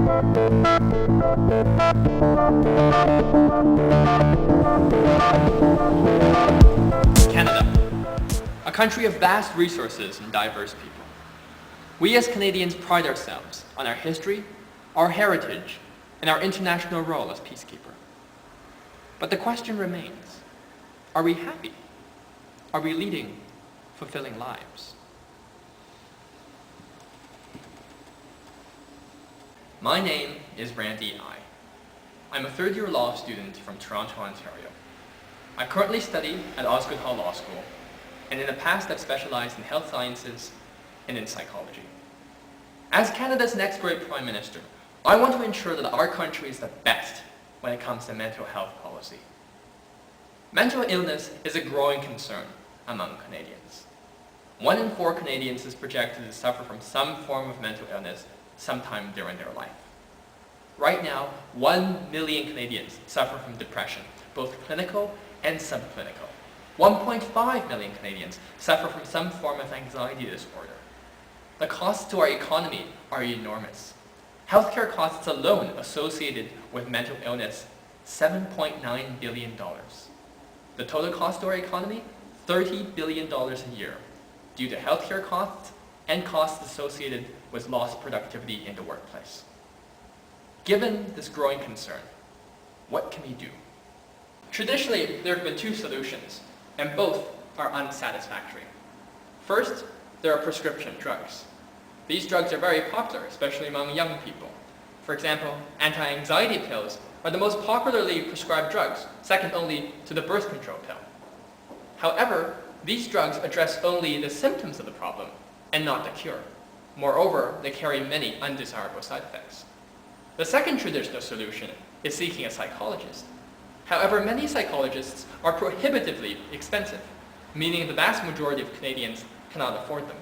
Canada, a country of vast resources and diverse people. We as Canadians pride ourselves on our history, our heritage, and our international role as peacekeeper. But the question remains, are we happy? Are we leading fulfilling lives? My name is Randy I. I'm a third-year law student from Toronto, Ontario. I currently study at Osgoode Hall Law School, and in the past I've specialized in health sciences and in psychology. As Canada's next great Prime Minister, I want to ensure that our country is the best when it comes to mental health policy. Mental illness is a growing concern among Canadians. 1 in 4 Canadians is projected to suffer from some form of mental illness sometime during their life. Right now, 1 million Canadians suffer from depression, both clinical and subclinical. 1.5 million Canadians suffer from some form of anxiety disorder. The costs to our economy are enormous. Healthcare costs alone associated with mental illness, $7.9 billion. The total cost to our economy, $30 billion a year, due to healthcare costs and costs associated with lost productivity in the workplace. Given this growing concern, what can we do? Traditionally, there have been 2 solutions, and both are unsatisfactory. First, there are prescription drugs. These drugs are very popular, especially among young people. For example, anti-anxiety pills are the most popularly prescribed drugs, second only to the birth control pill. However, these drugs address only the symptoms of the problem and not the cure. Moreover, they carry many undesirable side effects. The second traditional solution is seeking a psychologist. However, many psychologists are prohibitively expensive, meaning the vast majority of Canadians cannot afford them.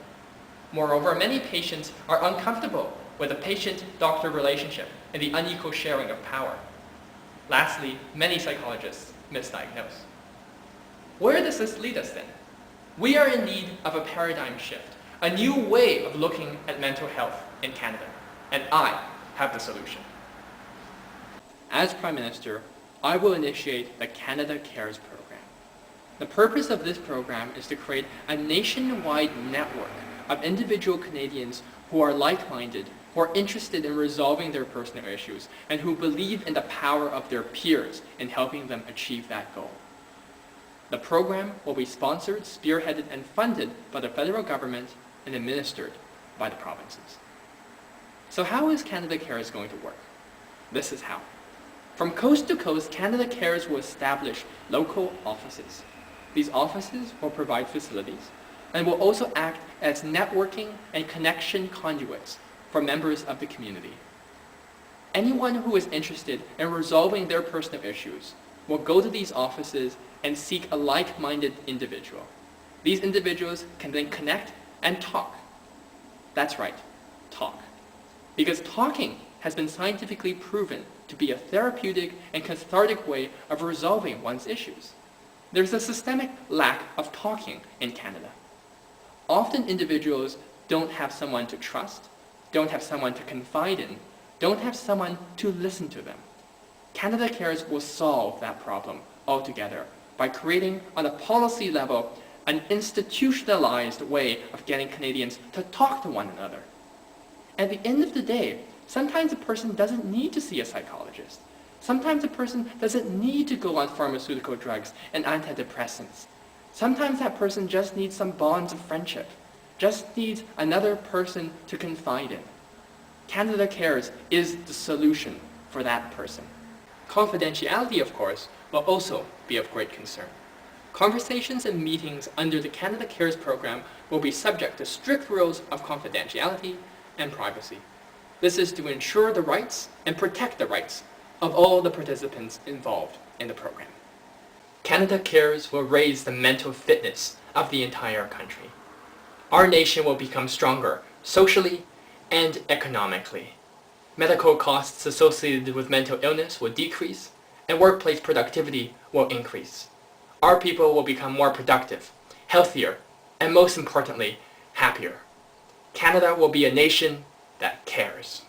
Moreover, many patients are uncomfortable with the patient-doctor relationship and the unequal sharing of power. Lastly, many psychologists misdiagnose. Where does this lead us then? We are in need of a paradigm shift, a new way of looking at mental health in Canada, and I have the solution. As Prime Minister, I will initiate the Canada Cares program. The purpose of this program is to create a nationwide network of individual Canadians who are like-minded, who are interested in resolving their personal issues, and who believe in the power of their peers in helping them achieve that goal. The program will be sponsored, spearheaded, and funded by the federal government and administered by the provinces. So how is Canada Cares going to work? This is how. From coast to coast, Canada Cares will establish local offices. These offices will provide facilities and will also act as networking and connection conduits for members of the community. Anyone who is interested in resolving their personal issues will go to these offices and seek a like-minded individual. These individuals can then connect and talk. That's right, talk. Because talking has been scientifically proven to be a therapeutic and cathartic way of resolving one's issues. There's a systemic lack of talking in Canada. Often individuals don't have someone to trust, don't have someone to confide in, don't have someone to listen to them. Canada Cares will solve that problem altogether by creating, on a policy level, an institutionalized way of getting Canadians to talk to one another. At the end of the day, sometimes a person doesn't need to see a psychologist. Sometimes a person doesn't need to go on pharmaceutical drugs and antidepressants. Sometimes that person just needs some bonds of friendship, just needs another person to confide in. Canada Cares is the solution for that person. Confidentiality, of course, will also be of great concern. Conversations and meetings under the Canada Cares program will be subject to strict rules of confidentiality and privacy. This is to ensure the rights and protect the rights of all the participants involved in the program. Canada Cares will raise the mental fitness of the entire country. Our nation will become stronger socially and economically. Medical costs associated with mental illness will decrease, and workplace productivity will increase. Our people will become more productive, healthier, and most importantly, happier. Canada will be a nation that cares.